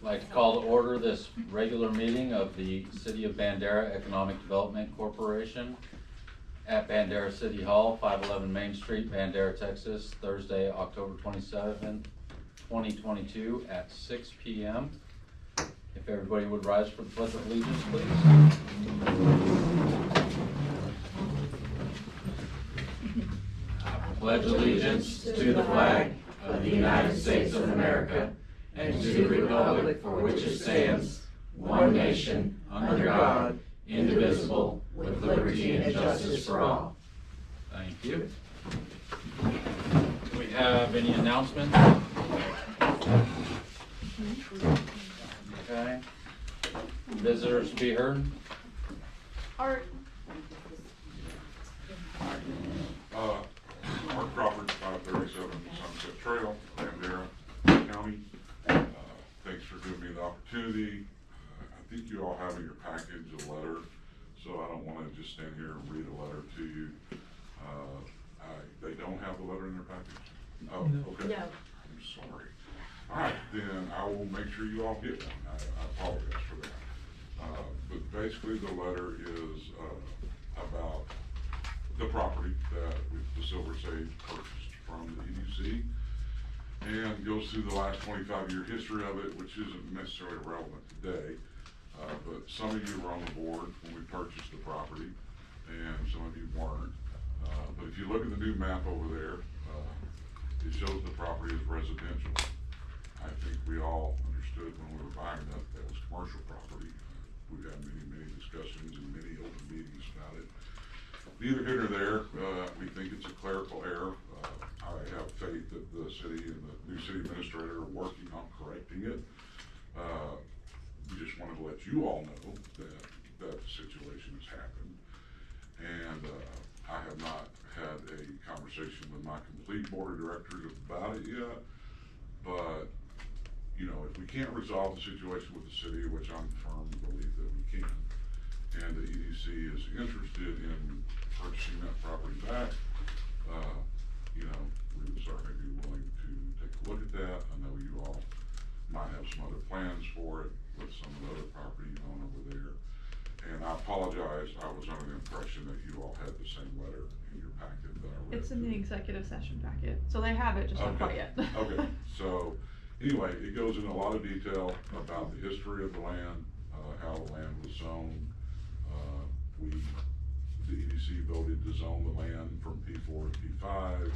like to call to order this regular meeting of the City of Bandera Economic Development Corporation at Bandera City Hall, 511 Main Street, Bandera, Texas, Thursday, October 27th, 2022 at 6 p.m. If everybody would rise for the Pledge of Allegiance, please. I pledge allegiance to the flag of the United States of America and to the republic for which it stands, one nation, under God, indivisible, with liberty and justice for all. Thank you. Do we have any announcements? Okay. Visitors to be heard? Art. Mark Crawford, 537 Sunset Trail, Bandera County. Thanks for giving me the opportunity. I think you all have in your package a letter, so I don't want to just stand here and read a letter to you. They don't have the letter in their package? Oh, okay. No. I'm sorry. All right, then I will make sure you all get one. I apologize for that. But basically the letter is about the property that the Silver Sage purchased from the EDC, and goes through the last 25-year history of it, which isn't necessarily relevant today. But some of you were on the board when we purchased the property, and some of you weren't. But if you look at the new map over there, it shows the property as residential. I think we all understood when we were buying that that was commercial property. We've had many discussions and many open meetings about it. Neither here nor there. We think it's a clerical error. I have faith that the city and the new city administrator are working on correcting it. We just wanted to let you all know that the situation has happened. And I have not had a conversation with my complete board of directors about it yet. But, you know, if we can't resolve the situation with the city, which I'm firm believe that we can, and the EDC is interested in purchasing that property back, you know, we would certainly be willing to take a look at that. I know you all might have some other plans for it with some of the other property you own over there. And I apologize, I was under the impression that you all had the same letter in your packet that I read. It's in the executive session packet, so they have it, just not quite yet. Okay, so anyway, it goes into a lot of detail about the history of the land, how the land was zoned. The EDC voted to zone the land from P4 to P5.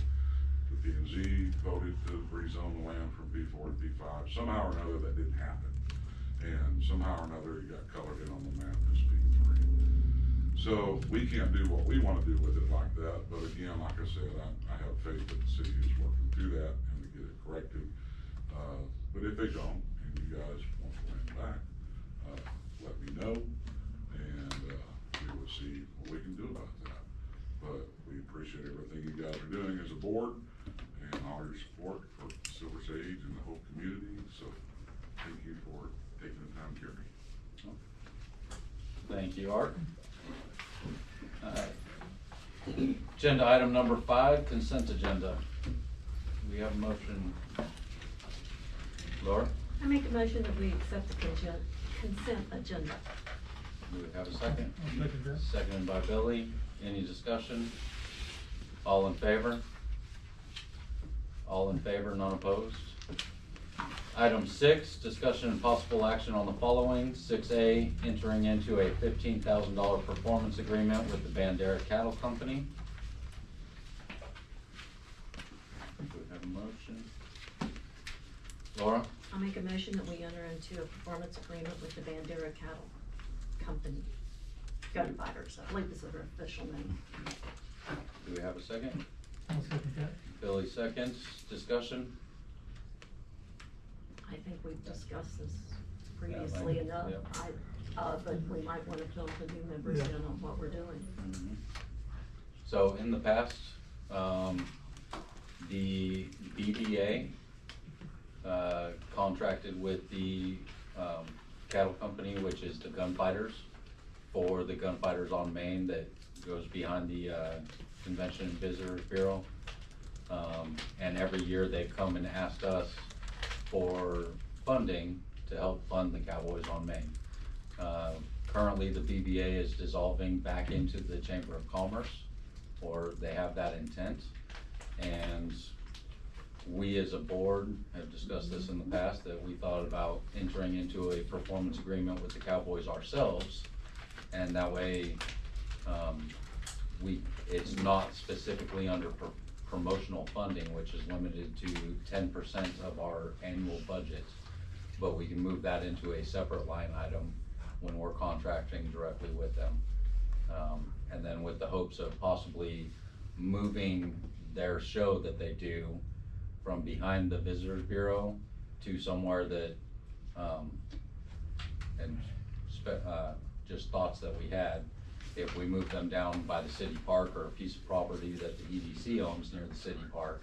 The P&Z voted to rezone the land from P4 to P5. Somehow or another that didn't happen. And somehow or another it got colored in on the map as P3. So we can't do what we want to do with it like that. But again, like I said, I have faith that the city is working through that and to get it corrected. But if they don't, and you guys want the land back, let me know, and we will see what we can do about that. But we appreciate everything you guys are doing as a board, and all your support for Silver Sage and the whole community. So thank you for taking the time to hear me. Thank you, Art. Agenda item number 5, consent agenda. We have a motion. Laura? I make a motion that we accept the consent agenda. Do we have a second? I'll second that. Seconded by Billy. Any discussion? All in favor? All in favor, none opposed? Item 6, discussion and possible action on the following. 6A, entering into a $15,000 performance agreement with the Bandera Cattle Company. Do we have a motion? Laura? I'll make a motion that we enter into a performance agreement with the Bandera Cattle Company. Gunfighters, I believe is their official name. Do we have a second? I'll second that. Billy seconds. Discussion? I think we've discussed this previously enough. Yep. But we might want to fill the new members Yeah. in on what we're doing. Mm-hmm. So in the past, the BDA contracted with the cattle company, which is the Gunfighters, for the Gunfighters on Main that goes behind the Convention and Visitors Bureau. And every year they've come and asked us for funding to help fund the Cowboys on Main. Currently, the BBA is dissolving back into the Chamber of Commerce, or they have that intent. And we as a board have discussed this in the past, that we thought about entering into a performance agreement with the Cowboys ourselves. And that way, it's not specifically under promotional funding, which is limited to 10% of our annual budget. But we can move that into a separate line item when we're contracting directly with them. And then with the hopes of possibly moving their show that they do from behind the Visitors Bureau to somewhere that, just thoughts that we had, if we move them down by the city park or a piece of property that the EDC owns near the city park,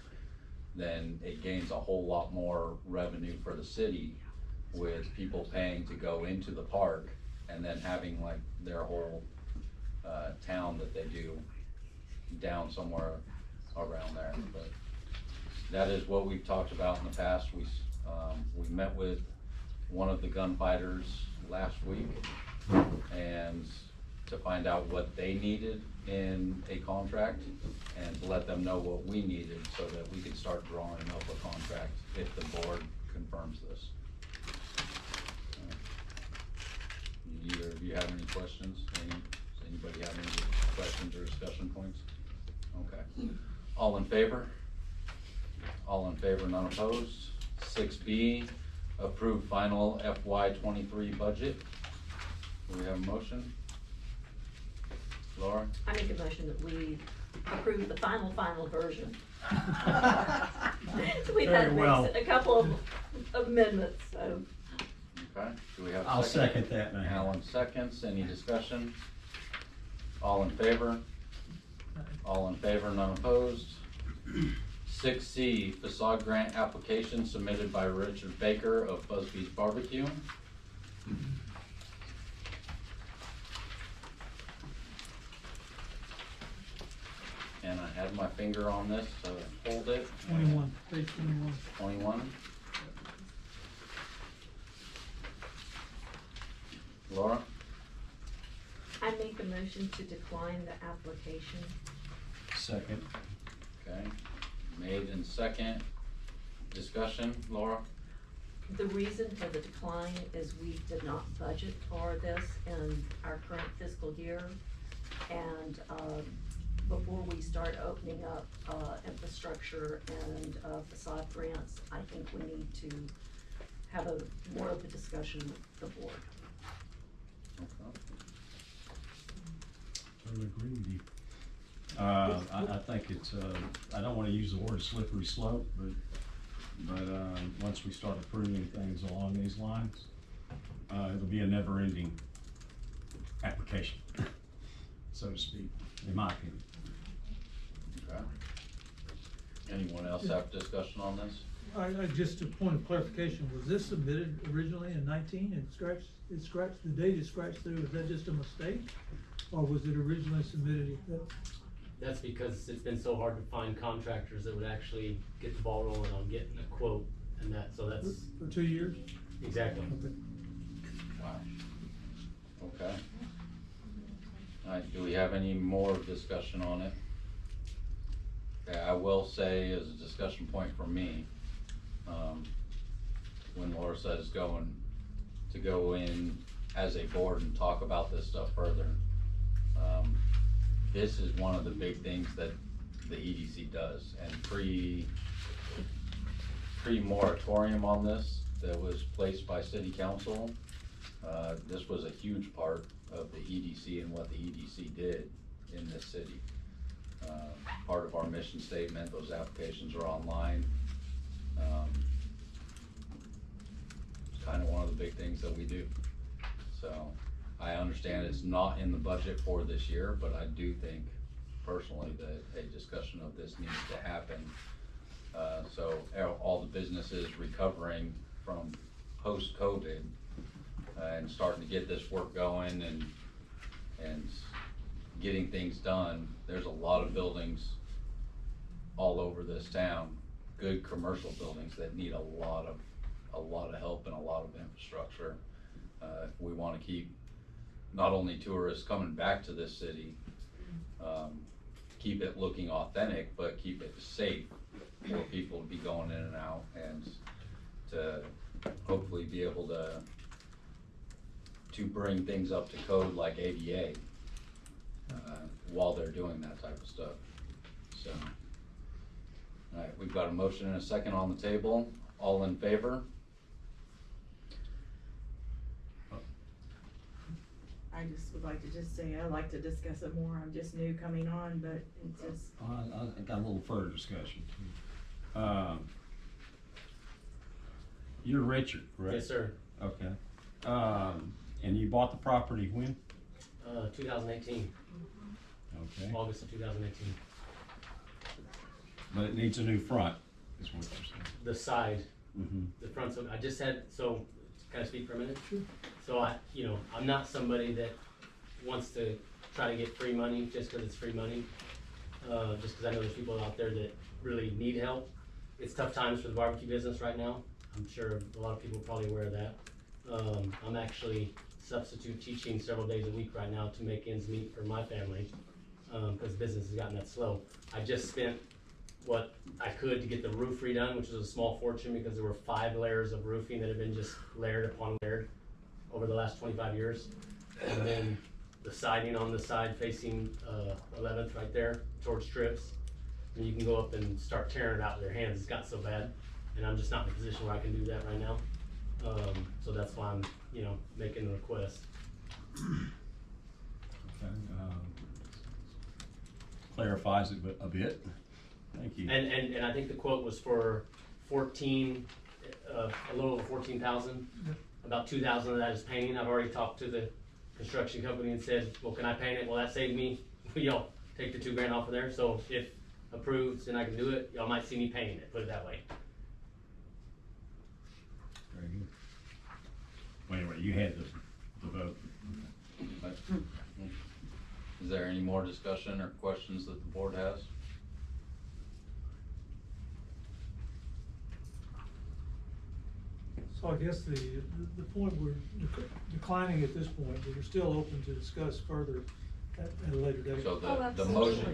then it gains a whole lot more revenue for the city, with people paying to go into the park and then having like their whole town that they do down somewhere around there. But that is what we've talked about in the past. We met with one of the gunfighters last week and to find out what they needed in a contract and to let them know what we needed so that we could start drawing up a contract if the board confirms this. Either of you have any questions? Does anybody have any questions or discussion points? Okay. All in favor? All in favor, none opposed. 6B, approve final FY23 budget. Do we have a motion? Laura? I make a motion that we approve the final version. We've had a couple of amendments, so. Okay, do we have a second? I'll second that now. Alan seconds, any discussion? All in favor? All in favor, none opposed. 6C, facade grant application submitted by Richard Baker of Busby's Barbecue. And I had my finger on this to hold it. 21, page 21. 21. Laura? I make a motion to decline the application. Second. Okay, made and second. Discussion, Laura? The reason for the decline is we did not budget for this in our current fiscal year. And, before we start opening up, infrastructure and, facade grants, I think we need to have more of a discussion with the board. Okay. Totally agree with you. I think it's, I don't wanna use the word slippery slope, but once we start approving things along these lines, it'll be a never-ending application, so to speak, in my opinion. Okay. Anyone else have discussion on this? Just a point of clarification, was this submitted originally in 19 and the date is scratched through, is that just a mistake? Or was it originally submitted at that? That's because it's been so hard to find contractors that would actually get the ball rolling on getting a quote and that, so that's. For 2 years? Exactly. Okay. Wow. Okay. Alright, do we have any more discussion on it? Okay, I will say as a discussion point for me, when Laura says go in as a board and talk about this stuff further, this is one of the big things that the EDC does, and pre-moratorium on this that was placed by city council, this was a huge part of the EDC and what the EDC did in this city. Part of our mission statement, those applications are online. It's kind of one of the big things that we do. So I understand it's not in the budget for this year, but I do think personally that a discussion of this needs to happen. So all the businesses recovering from post-COVID and starting to get this work going and getting things done. There's a lot of buildings all over this town, good commercial buildings that need a lot of a lot of help and a lot of infrastructure. If we wanna keep not only tourists coming back to this city, keep it looking authentic, but keep it safe for people to be going in and out, and to hopefully be able to bring things up to code like ADA, while they're doing that type of stuff, so. Alright, we've got a motion and a second on the table, all in favor? I just would like to just say, I'd like to discuss it more, I'm just new coming on, but it's just, I got a little further discussion. You're Richard, correct? Yes, sir. Okay. And you bought the property when? 2018, Okay. August of 2018. But it needs a new front, is what you're saying. The side, Mm-hmm. the front, so I just had, so, can I speak for a minute? Sure. So I'm not somebody that wants to try to get free money just cause it's free money. Just cause I know there's people out there that really need help. It's tough times for the barbecue business right now. I'm sure a lot of people are probably aware of that. I'm actually substitute teaching several days a week right now to make ends meet for my family, cause business has gotten that slow. I just spent what I could to get the roof redone, which was a small fortune because there were 5 layers of roofing that have been just layered upon layered over the last 25 years. And then the siding on the side facing 11th right there towards Trips. And you can go up and start tearing it out with your hands. It's got so bad. And I'm just not in a position where I can do that right now. So that's why I'm, making the request. Okay. Clarifies it a bit. Thank you. And I think the quote was for 14, a little over 14,000. About 2,000 of that is painting. I've already talked to the construction company and said, well, can I paint it? Well, that saved me, take the $2,000 off of there. So if approved and I can do it, y'all might see me painting it, put it that way. Very good. Well, anyway, you had the vote. Is there any more discussion or questions that the board has? So I guess the point we're declining at this point, but we're still open to discuss further at a later date. So the absolutely.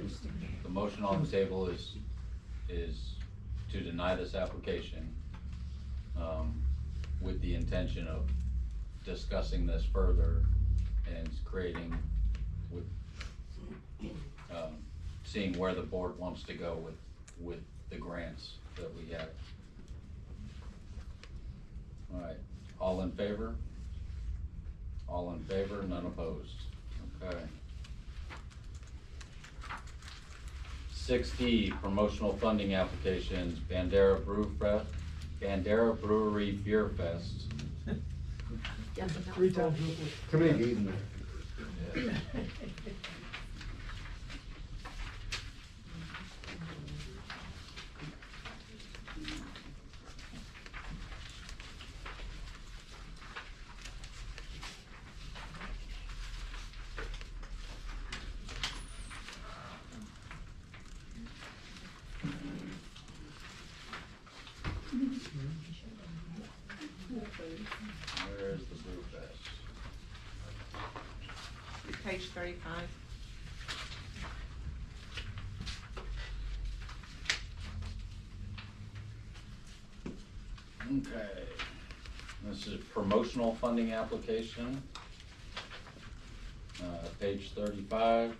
motion on the table is to deny this application, with the intention of discussing this further and creating seeing where the board wants to go with the grants that we have. All right, all in favor? All in favor, none opposed. Okay. 6D, promotional funding applications, Bandera Brewery Beer Fest. Yeah, but not 3 for- times real quick. Too many D's in there. Where's the Brew Fest? page 35. Okay, this is promotional funding application, page 35.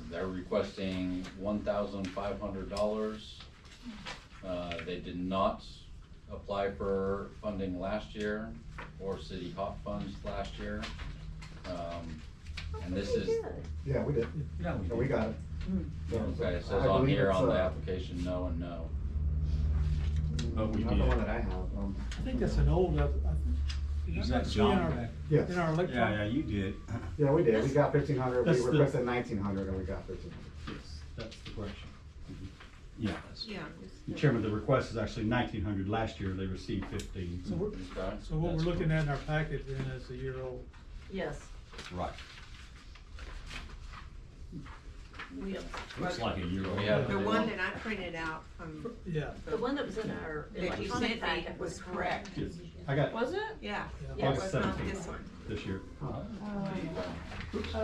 They're requesting $1,500. They did not apply for funding last year or city hot funds last year. And this is, Yeah, we did. Yeah, Yeah, we got it. Yeah, okay, it I says on believe here it's, on the application, no and no. But we Not the did. one that I have. I think that's an old, I think. Is that in John our- back? Yes. In our Yeah, electronic. you did. Yeah, we did. We got 1,500. That's We the- requested 1,900 and we got 1,500. Yes, that's the question. Yeah. that's- Yeah. Chairman, the request is actually 1,900. Last year, they received 15. So we're, Okay, so what we're that's looking at in our packet then is a year old. Yes, Right. We, Looks like a year old. We have The to do one that I printed out from, Yeah. the one that was in our that you electronic sent me packet was correct. I got Was it? Yeah, Yeah. it was not 17. this one. this year. Oh,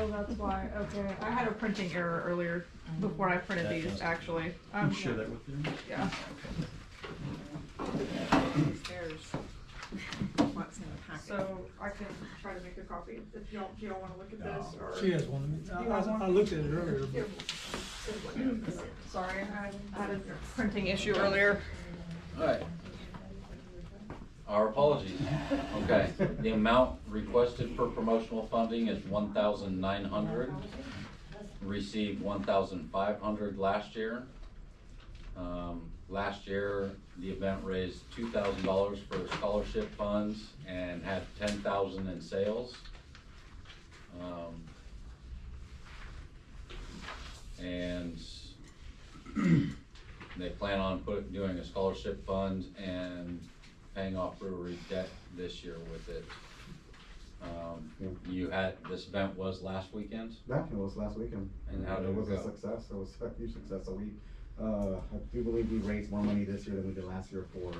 that's why, okay. I had a printing error earlier before I printed That these, does- actually. You share that with them? Yeah. There's what's in the packet. So I can try to make a copy if you don't wanna look at this or. She has one. You have one? I looked at it earlier. Sorry, I had a printing issue earlier. Alright. Our apologies. Okay, the amount requested for promotional funding is 1,900. Received 1,500 last year. Last year, the event raised $2,000 for scholarship funds and had 10,000 in sales. And they plan on doing a scholarship fund and paying off brewery debt this year with it. You had, this event was last weekend? That was last weekend. And how did it it was go? a success. It was a huge success. So we, I do believe we raised more money this year than we did last year for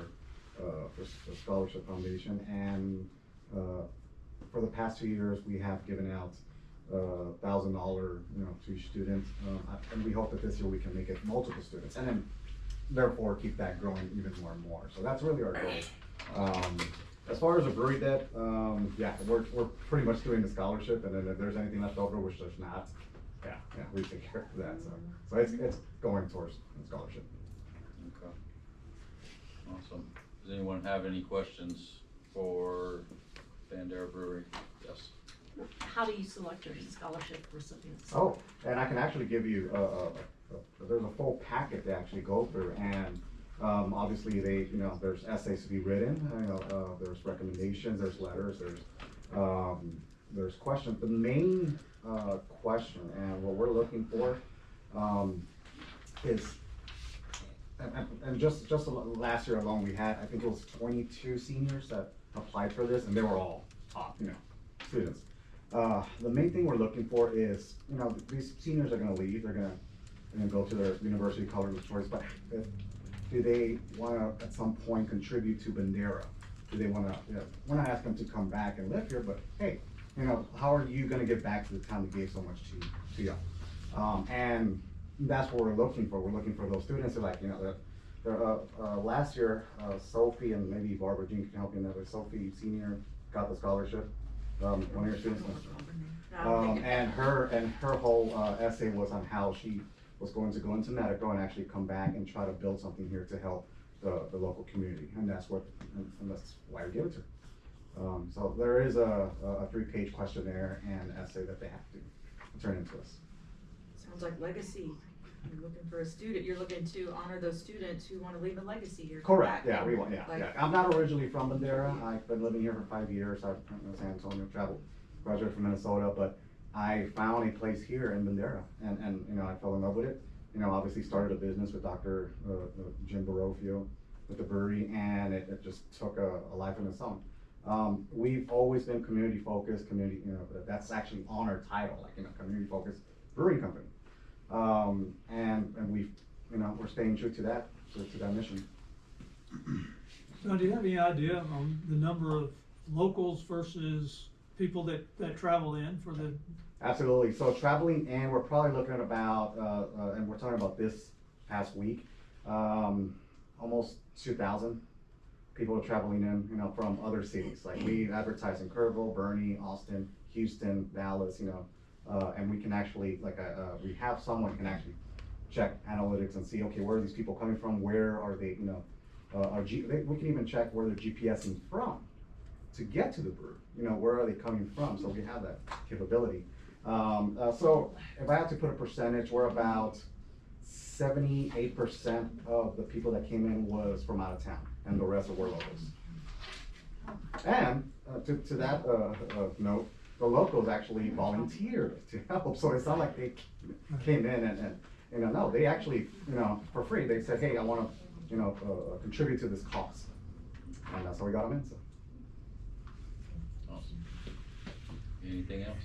Scholarship Foundation. And, for the past 2 years, we have given out, $1,000, to each student. And we hope that this year we can make it multiple students and then therefore keep that growing even more and more. So that's really our goal. As far as the brewery debt, yeah, we're pretty much doing the scholarship, and then if there's anything left over, which there's not, yeah, we take care of that, so it's going towards the scholarship. Okay. Awesome. Does anyone have any questions for Bandera Brewery? Yes. how do you select your scholarship recipients? Oh, and I can actually give you, there's a full packet to actually go through, and, obviously there's essays to be written, there's recommendations, there's letters, there's questions. The main, question and what we're looking for, is, and just last year alone, we had, I think it was 22 seniors that applied for this, and they were all top, students. The main thing we're looking for is, these seniors are gonna leave, they're gonna go to their university college of choice, but do they wanna at some point contribute to Bandera? Do they wanna, we're not asking them to come back and live here, but hey, how are you gonna give back to the town that gave so much to you? And that's what we're looking for. We're looking for those students who last year, Sophie and maybe Barbara Jean can help you another. Sophie senior got the scholarship, one of your students. And her whole essay was on how she was going to go into medical and actually come back and try to build something here to help the local community, and that's why we give it to her. So there is a 3-page questionnaire and essay that they have to turn into us. Sounds like legacy. You're looking for a student, you're looking to honor those students who wanna leave a legacy here. come Correct, back yeah, and, we want, yeah. I'm not originally from Bandera. I've been living here for 5 years. I've been in San Antonio, graduated from Minnesota, but I found a place here in Bandera, and I fell in love with it. Obviously started a business with Dr. Jim Barofio with the brewery, and it just took a life of its own. We've always been community focused, that's actually on our title, community focused brewing company. And we've, we're staying true to that mission. So do you have any idea on the number of locals versus people that travel in for the? Absolutely. So traveling in, we're probably looking at about, and we're talking about this past week, almost 2,000 people are traveling in, from other cities. Like we advertise in Kerrville, Bernie, Austin, Houston, Dallas, and we can actually, we have someone can actually check analytics and see, okay, where are these people coming from? Where are they, we can even check where they're GPSing from to get to the brewery. Where are they coming from? So we have that capability. So if I have to put a percentage, we're about 78% of the people that came in was from out of town, and the rest were locals. And to that note, the locals actually volunteered to help, so it's not like they came in and no, they actually, for free, they said, hey, I wanna, contribute to this cause. And that's how we got them in, so. Awesome. Anything else?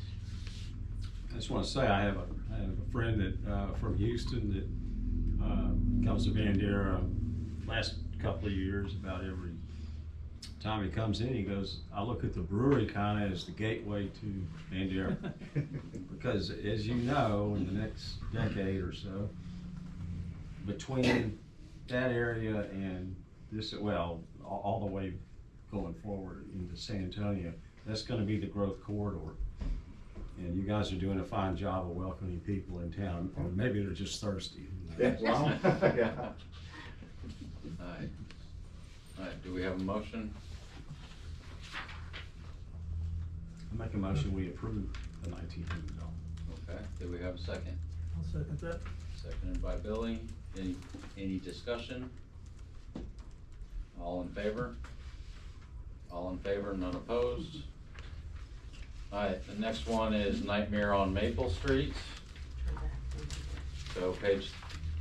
I just wanna say, I have a friend that, from Houston that, comes to Bandera last couple of years, about every time he comes in, he goes, I look at the brewery kinda as the gateway to Bandera. Because as you know, in the next decade or so, between that area and this, well, all the way going forward into San Antonio, that's gonna be the growth corridor. And you guys are doing a fine job of welcoming people in town, or maybe they're just thirsty. Yeah, well, yeah. Alright. Alright, do we have a motion? I make a motion, we approve the $1,900. Okay, do we have a second? I'll second that. Seconded by Billy. Any discussion? All in favor? All in favor, none opposed? Alright, the next one is Nightmare on Maple Street. So page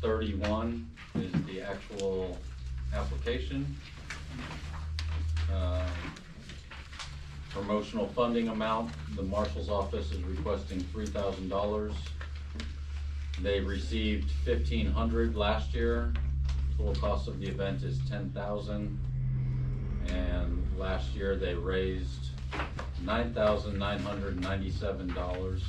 31 is the actual application. Promotional funding amount, the marshal's office is requesting $3,000. They received $1,500 last year. Total cost of the event is $10,000. And last year they raised $9,997.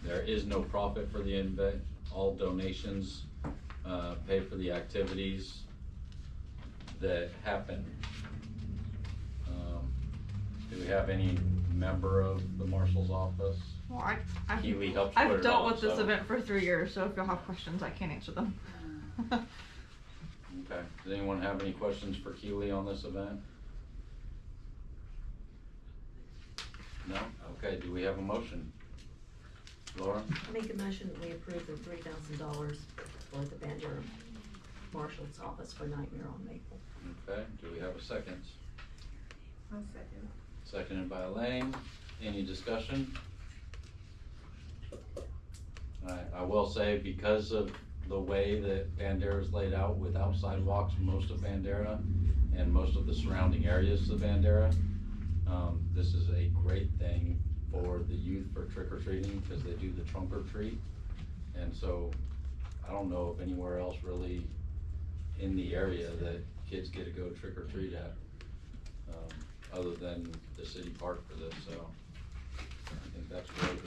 There is no profit for the event. All donations pay for the activities that happen. Do we have any member of the marshal's office? Well, I've Keely helps put I've it dealt on, with this so- event for 3 years, so if you'll have questions, I can answer them. Okay, does anyone have any questions for Keely on this event? No? Okay, do we have a motion? Laura? I make a motion that we approve the $3,000 for the Bandera Marshal's Office for Nightmare on Maple. Okay, do we have a second? I'll second. Seconded by Elaine. Any discussion? Alright, I will say, because of the way that Bandera is laid out without sidewalks, most of Bandera and most of the surrounding areas of Bandera, this is a great thing for the youth for trick or treating, because they do the trunk or treat. And so, I don't know of anywhere else really in the area that kids get to go trick or treat at, other than the city park for this, so I think that's great.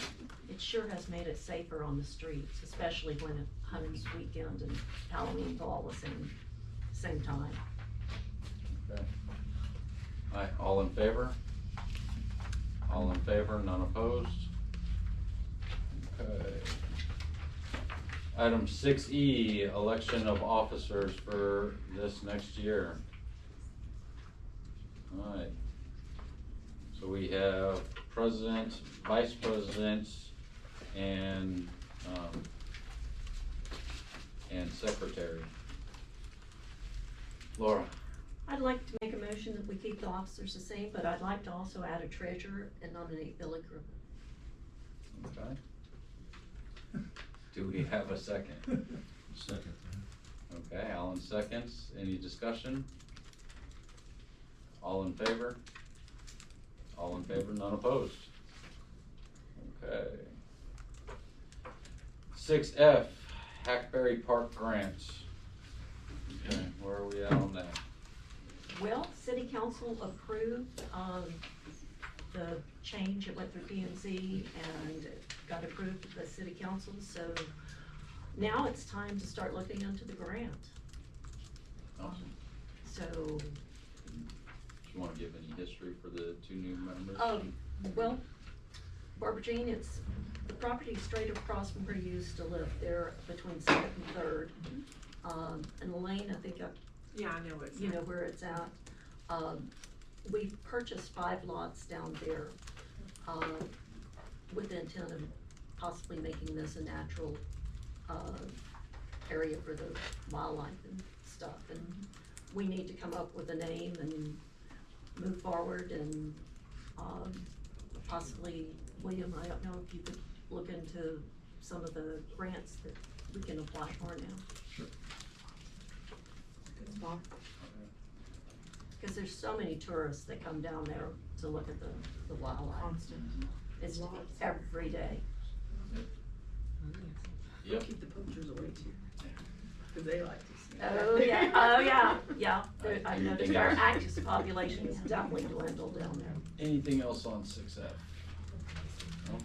It sure has made it safer on the streets, especially when Hunting's weekend and Halloween fall was same time. Okay. Alright, all in favor? All in favor, none opposed? Okay. Item 6E, election of officers for this next year. Alright. So we have president, vice president, and secretary. Laura? I'd like to make a motion that we keep the officers the same, but I'd like to also add a treasurer and nominate Billy Griffin. Okay. Do we have a second? Second. Okay, Alan seconds. Any discussion? All in favor? All in favor, none opposed. Okay. 6F, Hackberry Park Grants. Okay, where are we at on that? Well, city council approved, the change, it went through P&Z and got approved at the city council, so now it's time to start looking into the grant. Awesome. So, Do you wanna give any history for the two new members? well, Barbara Jean, it's the property straight across from where you used to live, there between Second and Third. And Elaine, I think Yeah, I know it's. you know where it's at. We purchased 5 lots down there, with the intent of possibly making this a natural, area for the wildlife and stuff. And we need to come up with a name and move forward and, possibly, William, I don't know if you could look into some of the grants that we can apply for now. Sure. Good spot. Cause there's so many tourists that come down there to look at the wildlife. Constant. It's every day. Yep. Keep the poachers away too, cause they like to see. Oh, yeah, yeah. I noticed Anything our else? active population has definitely dwindled down there. Anything else on 6F?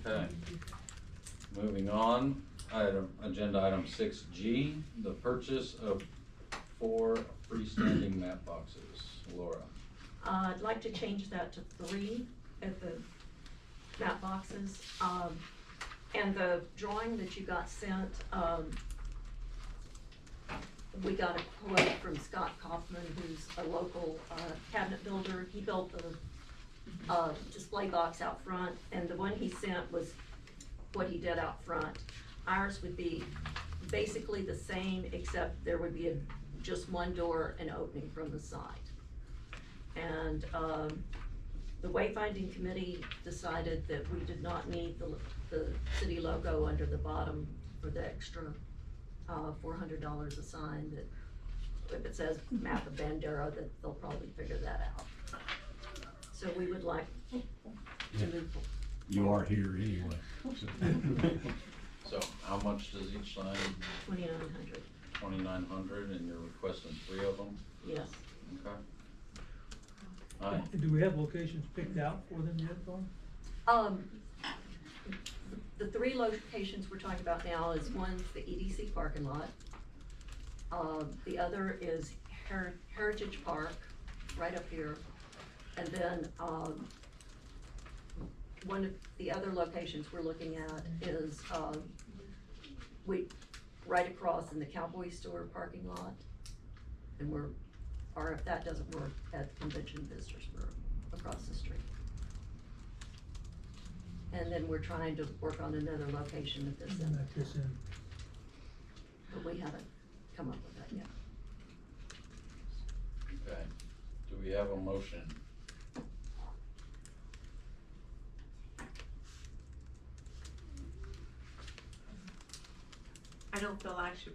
Okay. Moving on, agenda item 6G, the purchase of 4 freestanding map boxes. Laura. I'd like to change that to 3 at the map boxes. And the drawing that you got sent, we got a quote from Scott Kaufman, who's a local cabinet builder. He built the display box out front, and the one he sent was what he did out front. Ours would be basically the same, except there would be just one door and opening from the side. And the wayfinding committee decided that we did not need the city logo under the bottom for the extra $400 a sign, that if it says map of Bandera, that they'll probably figure that out. So we would like to move. You are here anyway. So how much does each sign? 2,900, 2,900, and you're requesting 3 of them? yes. Okay. Aye. Do we have locations picked out for them yet, Dawn? The 3 locations we're talking about now is one's the EDC parking lot. The other is Heritage Park, right up here. And then, one of the other locations we're looking at is, right across in the Cowboy Store parking lot. And or if that doesn't work, at the Convention Visitors Bureau across the street. And then we're trying to work on another location at this end, At this end. but we haven't come up with that yet. Okay. Do we have a motion? I don't feel I should,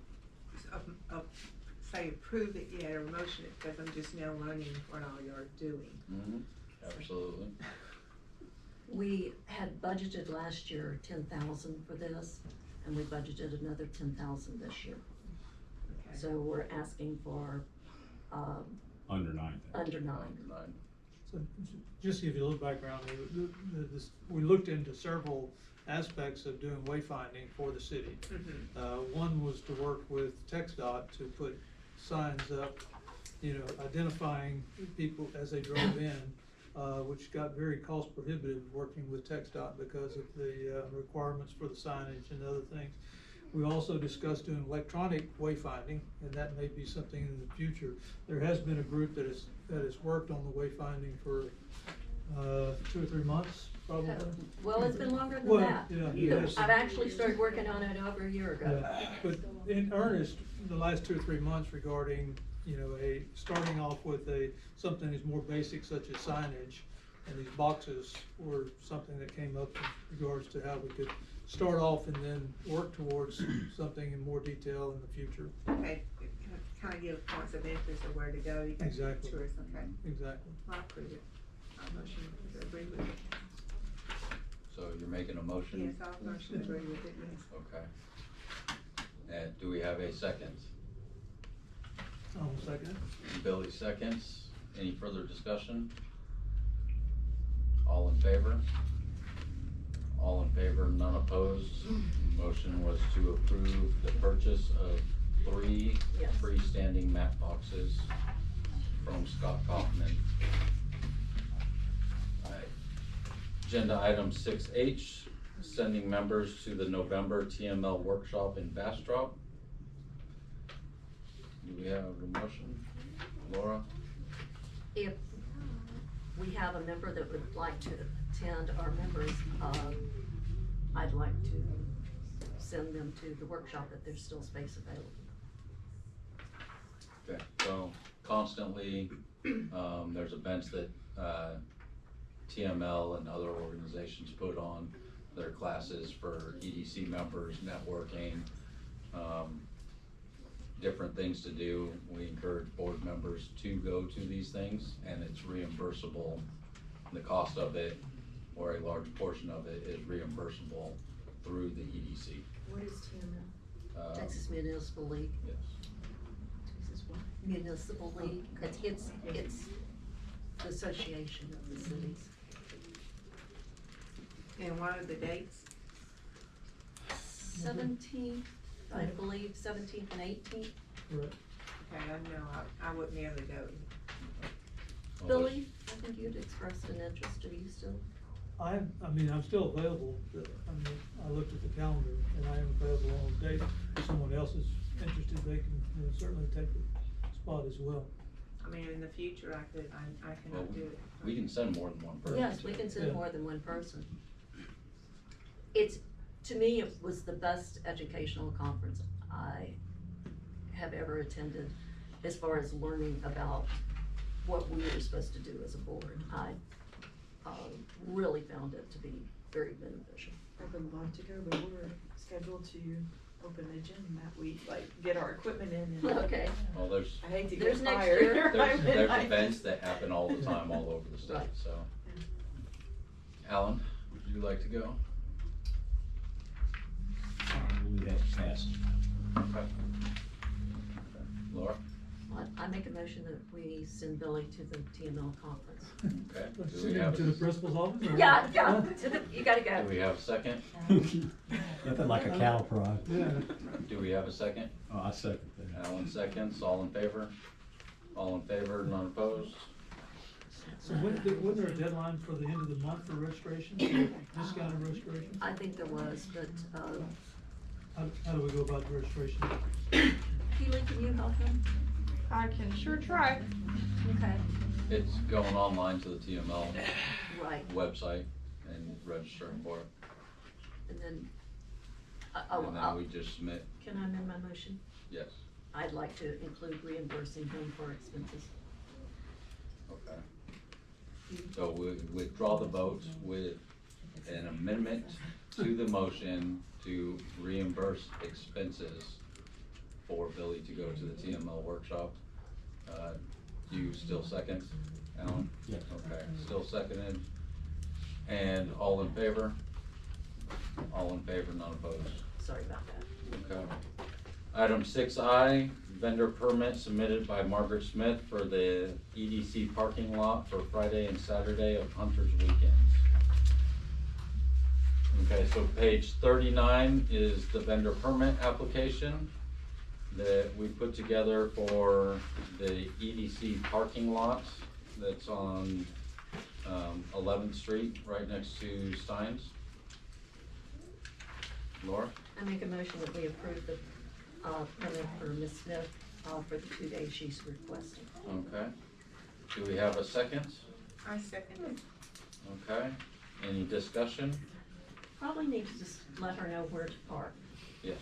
say approve it yet or motion it, because I'm just now learning what all you're doing. Mm-hmm. Absolutely. We had budgeted last year 10,000 for this, and we budgeted another 10,000 this year. Okay. So we're asking for, Under 9. under 9. 9. So, just to give you a little background, we looked into several aspects of doing wayfinding for the city. One was to work with TxDOT to put signs up, identifying people as they drove in, which got very cost prohibitive working with TxDOT because of the requirements for the signage and other things. We also discussed doing electronic wayfinding, and that may be something in the future. There has been a group that has worked on the wayfinding for 2 or 3 months, probably. Well, it's been longer than Well, that. yeah, yes. I've actually started working on it over a year ago. Yeah, but in earnest, the last 2 or 3 months regarding, starting off with something that's more basic such as signage, and these boxes were something that came up in regards to how we could start off and then work towards something in more detail in the future. Okay, kind of give points of interest of where to go, you got Exactly. tours, okay, Exactly. well, I approve it, I'll motion to agree with it, So you're making a motion? yes, I'll motion to agree with it, yes. Okay. And do we have a second? I'll second. Billy seconds. Any further discussion? All in favor? All in favor, none opposed. Motion was to approve the purchase of 3 Yes. freestanding map boxes from Scott Kaufman. Alright. Agenda item 6H, sending members to the November TML workshop in Bastrop. Do we have a motion? Laura? If we have a member that would like to attend, our members, I'd like to send them to the workshop if there's still space available. Okay, so constantly, there's events that, TML and other organizations put on their classes for EDC members, networking, different things to do. We encourage board members to go to these things, and it's reimbursable, the cost of it, or a large portion of it is reimbursable through the EDC. What is TML? Uh, Texas Municipal League. Yes. Texas what? Municipal League. It's the association of the cities. And what are the dates? 17th, I believe, 17th and 18th. Correct. Okay, I know, I wouldn't be able to go. Well, Billy, I think you'd expressed an interest. Are you still? I mean, I'm still available, I mean, I looked at the calendar and I am available on the date. If someone else is interested, they can, certainly take the spot as well. I mean, in the future, I Well, cannot do it. we can send more than one person. Yes, we to can it. send Yeah. more than one person. It's, to me, it was the best educational conference I have ever attended as far as learning about what we were supposed to do as a board. I really found it to be very beneficial. I would like to go, but we're scheduled to open the gym that week, like, get our equipment in and. Okay. Well, there's, I hate to There's get next fired. year. there's events that happen all the time, all over the state, Right. so. Alan, would you like to go? We have passed. Okay. Laura? I make a motion that we send Billy to the TML conference. Okay. Do Send we him have, to the principal's office? or- Yeah, you gotta do go. we have a second? Nothing like a cow prod. Yeah. Do we have a second? Oh, I second that. Alan seconds, all in favor? All in favor, none opposed? So wasn't there a deadline for the end of the month for registration, for discounted registration? I think there was, but, How do we go about the registration? Keely, can you help him? I can sure try. Okay. It's going online to the TML Right, website and registering for it. and then, And then we just submit, can I amend my motion? yes, I'd like to include reimbursing him for expenses. okay. So we withdraw the votes with an amendment to the motion to reimburse expenses for Billy to go to the TML workshop. Do you still second, Alan? Yes. Okay, still seconded. And all in favor? All in favor, none opposed. Sorry about that. Okay. Item 6I, vendor permit submitted by Margaret Smith for the EDC parking lot for Friday and Saturday of Hunter's Weekends. Okay, so page 39 is the vendor permit application that we put together for the EDC parking lot that's on 11th Street, right next to Stein's. Laura? I make a motion that we approve the, permit for Ms. Smith, for the 2 days she's requesting. Okay. Do we have a second? I second it. Okay. Any discussion? Probably need to just let her know where to park. Yes.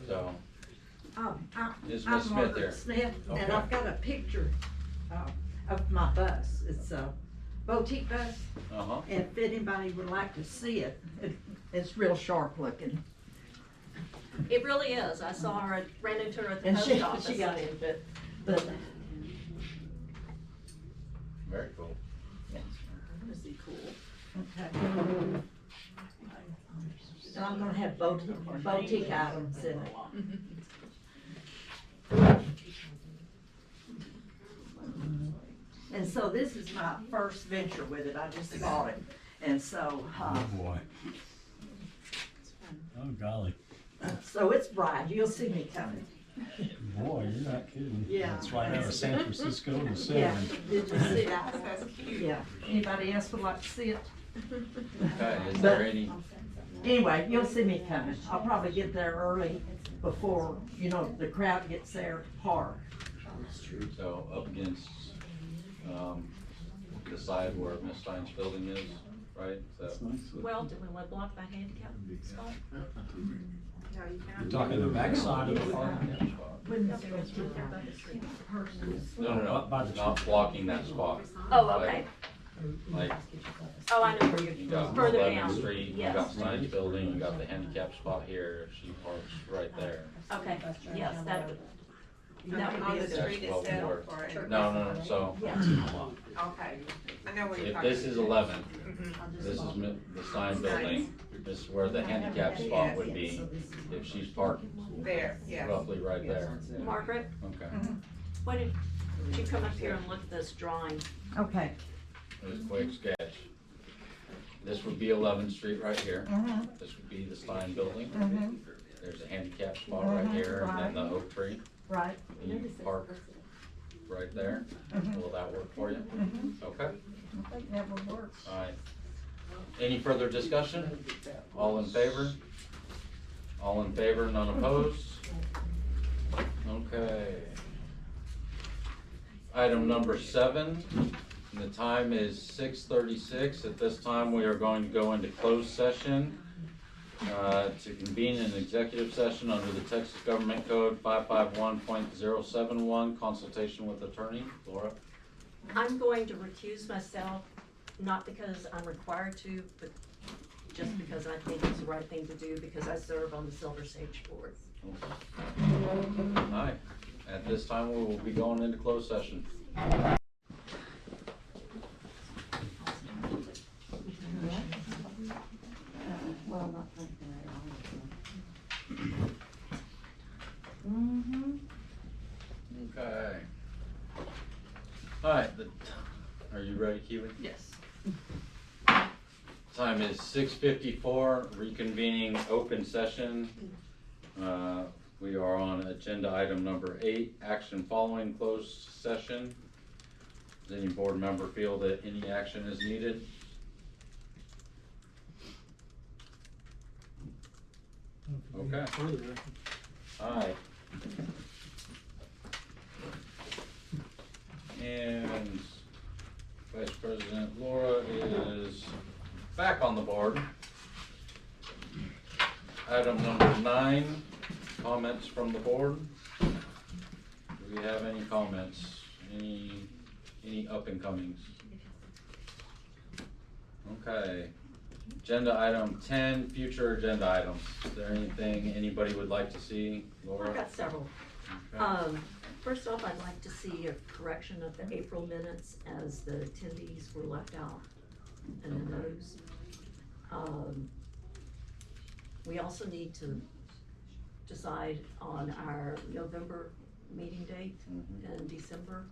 So, is I'm Ms. Smith Margaret there? Smith, and Okay. I've got a picture, of my bus. It's a boutique bus, Uh-huh. and if anybody would like to see it, it's real sharp looking. It really is. I saw her, ran into her at the And post she office. got it, but, Very cool. is he cool? Okay. And I'm gonna have boutique items in it. And so this is my first venture with it, I just bought it, and so, Oh, boy. Oh, golly. so it's bright, you'll see me coming. Boy, you're not kidding. Yeah. It's right out of San Francisco to Yeah, Seven. did you see that? That's cute. Yeah, anybody else would like to see it? Okay, is But- there any, Anyway, you'll see me coming, I'll probably get there early before, the crowd gets there hard. so up against, the side where Miss Stein's building is, right? That's So, nice. Well, do we want to block that handicap spot? No, you You're can't. talking the backside of the park? no, By the not blocking that spot. Oh, okay. Like, Oh, I know where you you're, got further 11th down. Street, you got Yes. Stein's building, you got the handicap spot here, she parks right there. Okay, yes, that would, That would On be the a That's street what we itself were. or in? No, so Yeah. Okay, I know where you're if talking. this is 11, Mhm. this is the sign building, this is where the handicap spot would be if she's parked There, yeah. roughly right there. Margaret, Okay, why don't you come up here and look at this drawing? Okay. just a quick sketch. This would be 11th Street right here. Mhm. This would be the Stein building. Mhm. There's a handicap spot right here and then the oak tree. Right. You park right there. Will that work for you? Okay, I think that would work. all right. Any further discussion? All in favor? All in favor, none opposed? Okay. Item number 7, and the time is 6:36. At this time, we are going to go into closed session to convene an executive session under the Texas Government Code 551.071, consultation with attorney. Laura? I'm going to recuse myself, not because I'm required to, but just because I think it's the right thing to do, because I serve on the Silver Sage Board. All right. At this time, we will be going into closed session. Well, not thinking Mm-hmm. Okay. All right, are you ready, Kiwi? Yes. Time is 6:54, reconvening open session. We are on agenda item number 8, action following closed session. Does any board member feel that any action is needed? Okay. Further. All right. And Vice President Laura is back on the board. Item number 9, comments from the board. Do we have any comments? Any up and comings? Okay. Agenda item 10, future agenda items. Is there anything anybody would like to see, Laura? I've got several. Okay. First off, I'd like to see a correction of the April minutes as the attendees were left out in the news. We also need to decide on our November meeting date in December.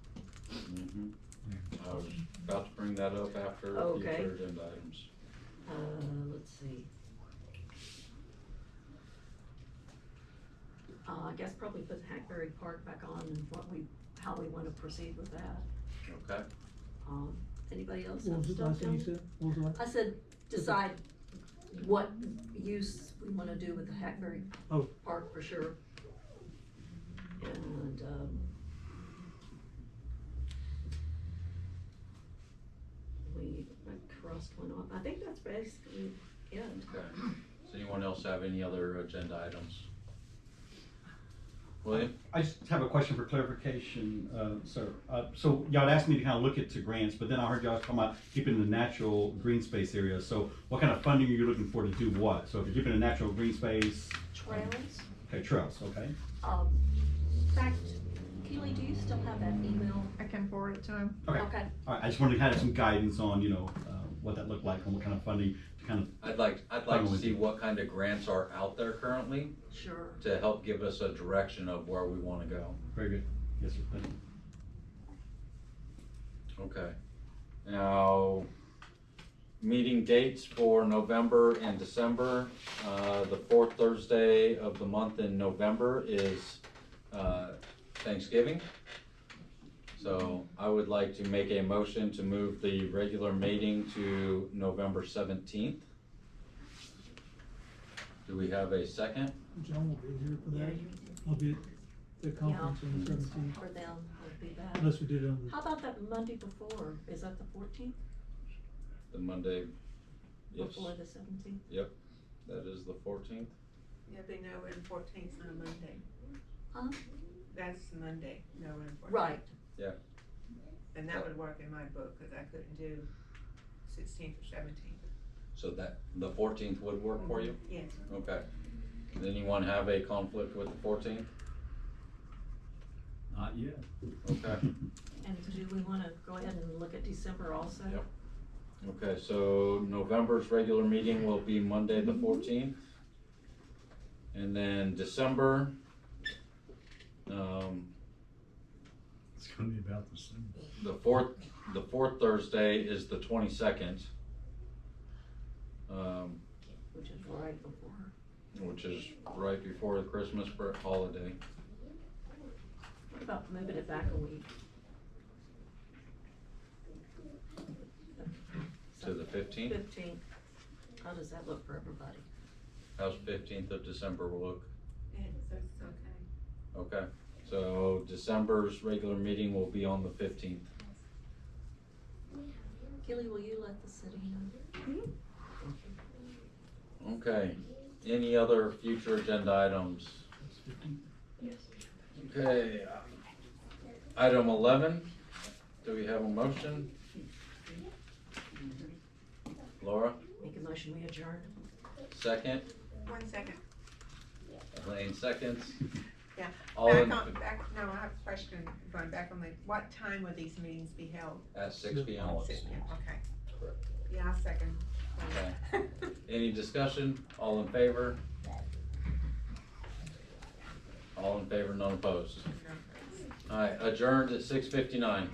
Mhm. I was about to bring that up after Okay. future agenda items. Let's see. I guess probably put Hackberry Park back on and how we wanna proceed with that. Okay. Anybody else What have was the stuff? last thing you John? said? What was the last? I said, decide what use we wanna do with the Hackberry Oh. Park for sure. And, I crossed one off. I think that's basically it. Okay. Does anyone else have any other agenda items? William? I just have a question for clarification, sir. So y'all asked me to kind of look into grants, but then I heard y'all talking about keeping the natural green space area. So what kind of funding are you looking for to do what? So if you're keeping a natural green space? Trails. Okay, trails, okay. In fact, Keely, do you still have that email? I can forward it to him. Okay. Okay. All right, I just wanted to kind of have some guidance on, what that looked like and what kind of funding to kind of, I'd like to see what kind of grants are out there currently Sure. to help give us a direction of where we wanna go. very good. Yes, sir, thank you. Okay. Now, meeting dates for November and December. The 4th Thursday of the month in November is Thanksgiving. So I would like to make a motion to move the regular meeting to November 17th. Do we have a second? John will be here for that. I'll be at the conference on the 17th. For them, would be bad. Unless we did it on How about that Monday before? Is that the 14th? The Monday? Yes. Before the 17th? Yep, that is the 14th. Yeah, they know when 14th's on a Monday. Huh? That's Monday, no when 14th. Right. And that would work in my book, cause I couldn't do 16th or 17th. So that, the 14th would work for you? Yes. Okay. Does anyone have a conflict with the 14th? Not yet. Okay. And do we wanna go ahead and look at December also? Yep. Okay, so November's regular meeting will be Monday the 14th. And then December, It's gonna be about the same. the fourth Thursday is the 22nd. Which is right before. Which is right before the Christmas holiday. What about moving it back a week? To the 15th? 15th. How does that look for everybody? How's 15th of December look? It's okay. Okay, so December's regular meeting will be on the 15th. Kelly, will you let the city know? Okay, any other future agenda items? Yes. Okay, item 11, do we have a motion? Laura, Make a motion, we adjourn. second, 1 second. Elaine seconds. Yeah. All in, No, I have a question, going back on what time will these meetings be held? at 6 p.m. 6 p.m., okay. Correct. Yeah, I'll second. Okay. Any discussion? All in favor? All in favor, none opposed. Alright, adjourned at 6:59.